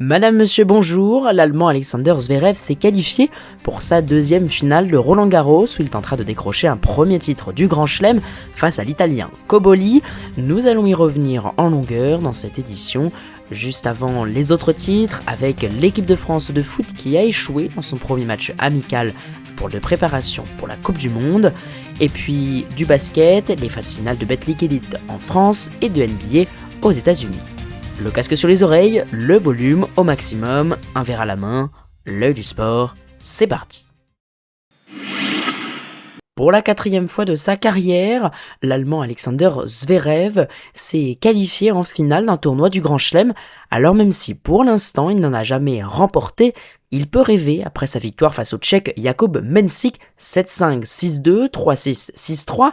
Madame, monsieur, bonjour. L'Allemand Alexander Zverev s'est qualifié pour sa deuxième finale de Roland-Garros où il tentera de décrocher un premier titre du Grand Chelem face à l'Italien Cobolli. Nous allons y revenir en longueur dans cette édition, juste avant les autres titres, avec l'équipe de France de foot qui a échoué dans son premier match amical de préparation pour la Coupe du Monde, et puis du basket, les phases finales de Betclic Elite en France et de NBA aux États-Unis. Le casque sur les oreilles, le volume au maximum, un verre à la main, l'œil du sport, c'est parti. Pour la 4e fois de sa carrière, l'Allemand Alexander Zverev s'est qualifié en finale d'un tournoi du Grand Chelem, alors même si pour l'instant il n'en a jamais remporté, il peut rêver après sa victoire face au Tchèque Jakub Mensik 7-5, 6-2, 3-6, 6-3.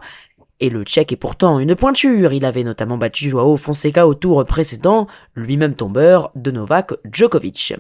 Et le Tchèque est pourtant une pointure, il avait notamment battu Joao Fonseca au tour précédent, lui-même tombeur de Novak Djokovic.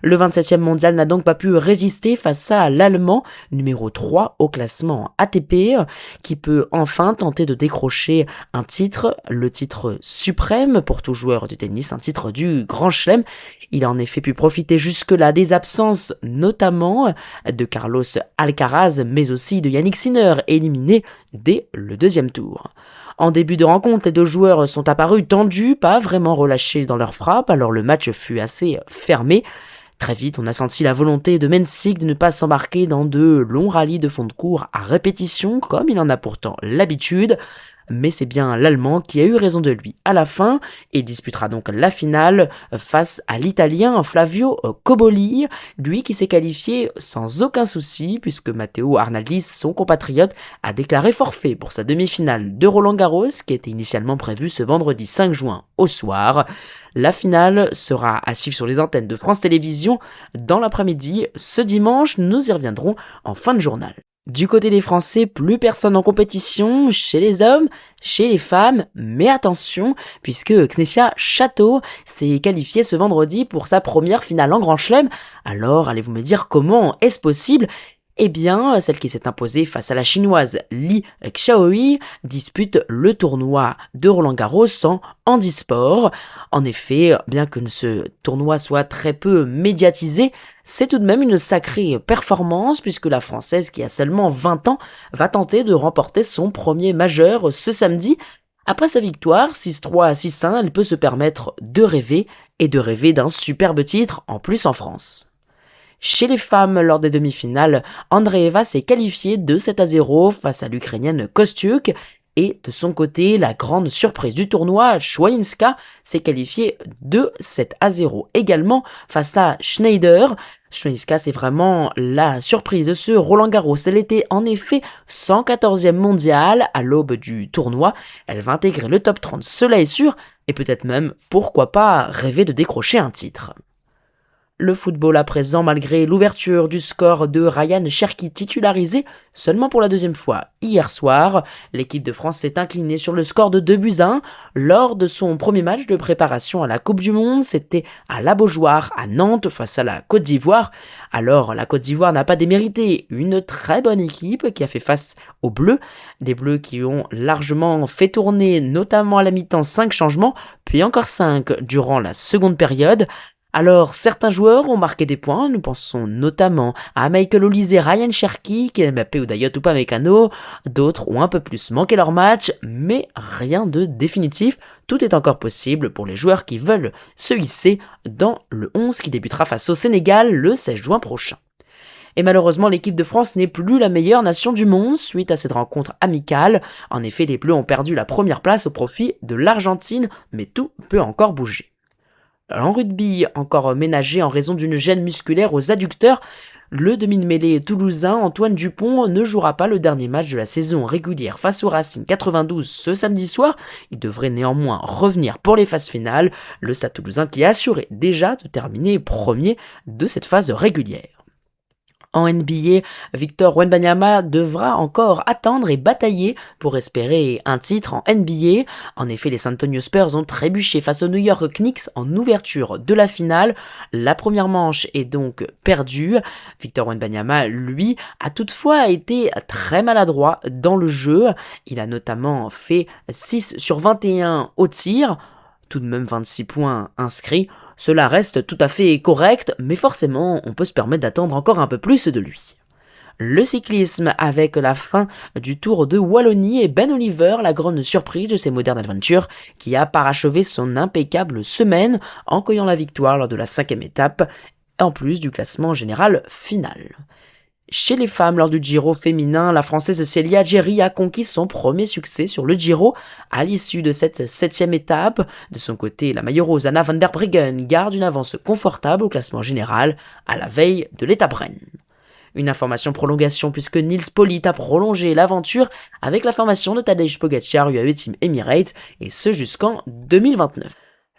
Le 27e mondial n'a donc pas pu résister face à l'Allemand, numéro 3 au classement ATP, qui peut enfin tenter de décrocher un titre, le titre suprême pour tout joueur de tennis, un titre du Grand Chelem. Il a en effet pu profiter jusque-là des absences, notamment de Carlos Alcaraz, mais aussi de Yannick Sinner, éliminé dès le deuxième tour. En début de rencontre, les deux joueurs sont apparus tendus, pas vraiment relâchés dans leur frappe, alors le match fut assez fermé. Très vite, on a senti la volonté de Mensik de ne pas s'embarquer dans de longs rallyes de fond de court à répétition, comme il en a pourtant l'habitude. Mais c'est bien l'Allemand qui a eu raison de lui à la fin et disputera donc la finale face à l'Italien Flavio Cobolli, lui qui s'est qualifié sans aucun souci puisque Matteo Arnaldi, son compatriote, a déclaré forfait pour sa demi-finale de Roland-Garros qui était initialement prévue ce vendredi 5 juin au soir. La finale sera à suivre sur les antennes de France Télévisions dans l'après-midi. Ce dimanche, nous y reviendrons en fin de journal. Du côté des Français, plus personne en compétition, chez les hommes, chez les femmes, mais attention, puisque Xenia Chateau s'est qualifiée ce vendredi pour sa première finale en Grand Chelem. Alors, allez-vous me dire comment est-ce possible ? Eh bien, celle qui s'est imposée face à la chinoise Li Xiaoyi dispute le tournoi de Roland-Garros en handisport. En effet, bien que ce tournoi soit très peu médiatisé, c'est tout de même une sacrée performance puisque la Française qui a seulement 20 ans va tenter de remporter son premier majeur ce samedi. Après sa victoire, 6-3 à 6-1, elle peut se permettre de rêver et de rêver d'un superbe titre en plus en France. Chez les femmes, lors des demi-finales, Andreeva s'est qualifiée 2-7-0 face à l'Ukrainienne Kostyuk. Et de son côté, la grande surprise du tournoi, Swiatek s'est qualifiée 2-7-0 également face à Schneider. Swiatek, c'est vraiment la surprise de ce Roland-Garros. Elle était en effet 114e mondiale à l'aube du tournoi. Elle va intégrer le top 30, cela est sûr, et peut-être même, pourquoi pas, rêver de décrocher un titre. Le football à présent, malgré l'ouverture du score de Ryan Cherki titularisé seulement pour la deuxième fois hier soir, l'équipe de France s'est inclinée sur le score de 2-1 lors de son premier match de préparation à la Coupe du Monde. C'était à la Beaujoire, à Nantes, face à la Côte d'Ivoire. Alors, la Côte d'Ivoire n'a pas démérité, une très bonne équipe qui a fait face aux Bleus. Les Bleus qui ont largement fait tourner, notamment à la mi-temps, 5 changements, puis encore 5 durant la seconde période. Alors, certains joueurs ont marqué des points, nous pensons notamment à Michael Olise, Ryan Cherki, Kylian Mbappé ou Dayot Upamecano. D'autres ont un peu plus manqué leur match, mais rien de définitif. Tout est encore possible pour les joueurs qui veulent se hisser dans le 11 qui débutera face au Sénégal le 16 juin prochain. Et malheureusement, l'équipe de France n'est plus la meilleure nation du monde suite à cette rencontre amicale. En effet, les Bleus ont perdu la première place au profit de l'Argentine, mais tout peut encore bouger. En rugby, encore ménagé en raison d'une gêne musculaire aux adducteurs, le demi-mêlée toulousain Antoine Dupont ne jouera pas le dernier match de la saison régulière face au Racing 92 ce samedi soir. Il devrait néanmoins revenir pour les phases finales, le Stade Toulousain qui a assuré déjà de terminer premier de cette phase régulière. En NBA, Victor Wembanyama devra encore attendre et batailler pour espérer un titre en NBA. En effet, les San Antonio Spurs ont trébuché face aux New York Knicks en ouverture de la finale. La première manche est donc perdue. Victor Wembanyama, lui, a toutefois été très maladroit dans le jeu. Il a notamment fait 6 sur 21 au tir, tout de même 26 points inscrits. Cela reste tout à fait correct, mais forcément, on peut se permettre d'attendre encore un peu plus de lui. Le cyclisme, avec la fin du Tour de Wallonie et Ben Oliver, la grande surprise de ces Modern Adventure, qui a parachevé son impeccable semaine en cueillant la victoire lors de la 5e étape, en plus du classement général final. Chez les femmes, lors du Giro féminin, la Française Célia Gerry a conquis son premier succès sur le Giro à l'issue de cette 7e étape. De son côté, la maillot rose Anna van der Breggen garde une avance confortable au classement général à la veille de l'étape Rennes. Une information prolongation puisque Nils Politt a prolongé l'aventure avec la formation de Tadej Pogacar UAE Team Emirates et ce jusqu'en 2029.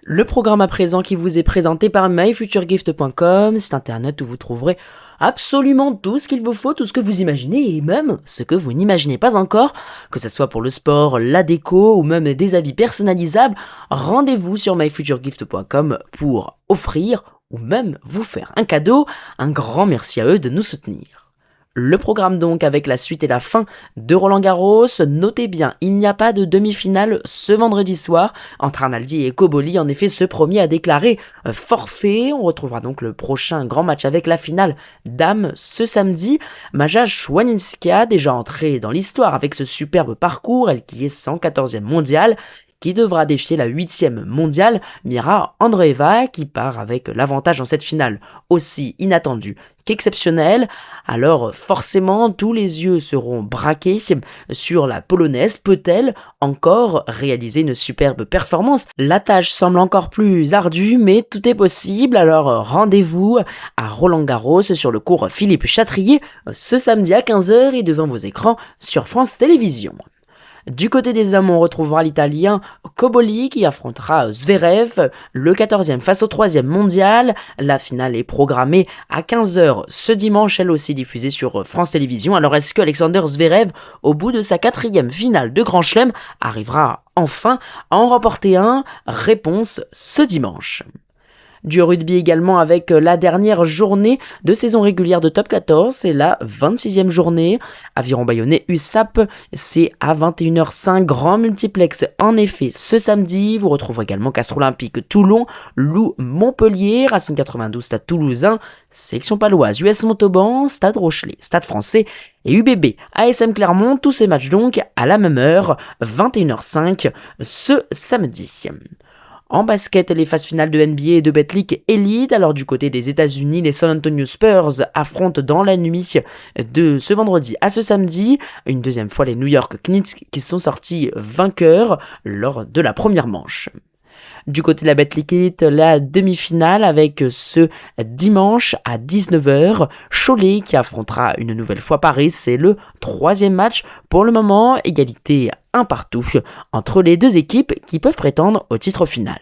Le programme à présent qui vous est présenté par myfuturegift.com, site internet où vous trouverez absolument tout ce qu'il vous faut, tout ce que vous imaginez et même ce que vous n'imaginez pas encore, que ce soit pour le sport, la déco ou même des habits personnalisables. Rendez-vous sur myfuturegift.com pour offrir ou même vous faire un cadeau. Un grand merci à eux de nous soutenir. Le programme donc avec la suite et la fin de Roland-Garros. Notez bien, il n'y a pas de demi-finale ce vendredi soir entre Arnaldi et Cobolli. En effet, ce premier a déclaré forfait. On retrouvera donc le prochain grand match avec la finale dames ce samedi. Maja Schwaninska, déjà entrée dans l'histoire avec ce superbe parcours, elle qui est 114e mondiale, qui devra défier la 8e mondiale, Mira Andreeva, qui part avec l'avantage dans cette finale aussi inattendue qu'exceptionnelle. Alors forcément, tous les yeux seront braqués sur la Polonaise. Peut-elle encore réaliser une superbe performance? La tâche semble encore plus ardue, mais tout est possible. Alors rendez-vous à Roland-Garros sur le cours Philippe Chatrier ce samedi à 15h et devant vos écrans sur France Télévisions. Du côté des hommes, on retrouvera l'Italien Cobolli qui affrontera Zverev, le 14e face au 3e mondial. La finale est programmée à 15h ce dimanche, elle aussi diffusée sur France Télévisions. Alors est-ce que Alexander Zverev, au bout de sa 4e finale de Grand Chelem, arrivera enfin à en remporter un? Réponse ce dimanche. Du rugby également avec la dernière journée de saison régulière de Top 14, c'est la 26e journée. Aviron Bayonnais USAP, c'est à 21h05, grand multiplex en effet ce samedi. Vous retrouverez également Castres Olympique Toulon, Loup Montpellier, Racing 92 Stade Toulousain, Section Paloise, US Montauban, Stade Rochelet, Stade Français et UBB ASM Clermont. Tous ces matchs donc à la même heure, 21h05 ce samedi. En basket, les phases finales de NBA et de Betclic Elite. Alors du côté des États-Unis, les San Antonio Spurs affrontent dans la nuit de ce vendredi à ce samedi une deuxième fois les New York Knicks qui sont sortis vainqueurs lors de la première manche. Du côté de la Betclic Elite, la demi-finale avec ce dimanche à 19h, Cholet qui affrontera une nouvelle fois Paris. C'est le 3e match pour le moment, égalité 1 partout entre les deux équipes qui peuvent prétendre au titre final.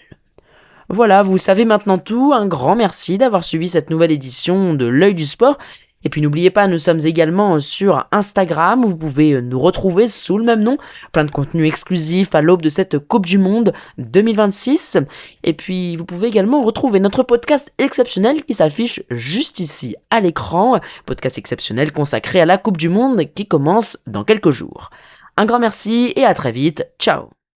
Voilà, vous savez maintenant tout. Un grand merci d'avoir suivi cette nouvelle édition de l'Œil du Sport. Et puis n'oubliez pas, nous sommes également sur Instagram où vous pouvez nous retrouver sous le même nom. Plein de contenu exclusif à l'aube de cette Coupe du Monde 2026. Et puis vous pouvez également retrouver notre podcast exceptionnel qui s'affiche juste ici à l'écran. Podcast exceptionnel consacré à la Coupe du Monde qui commence dans quelques jours. Un grand merci et à très vite. Ciao.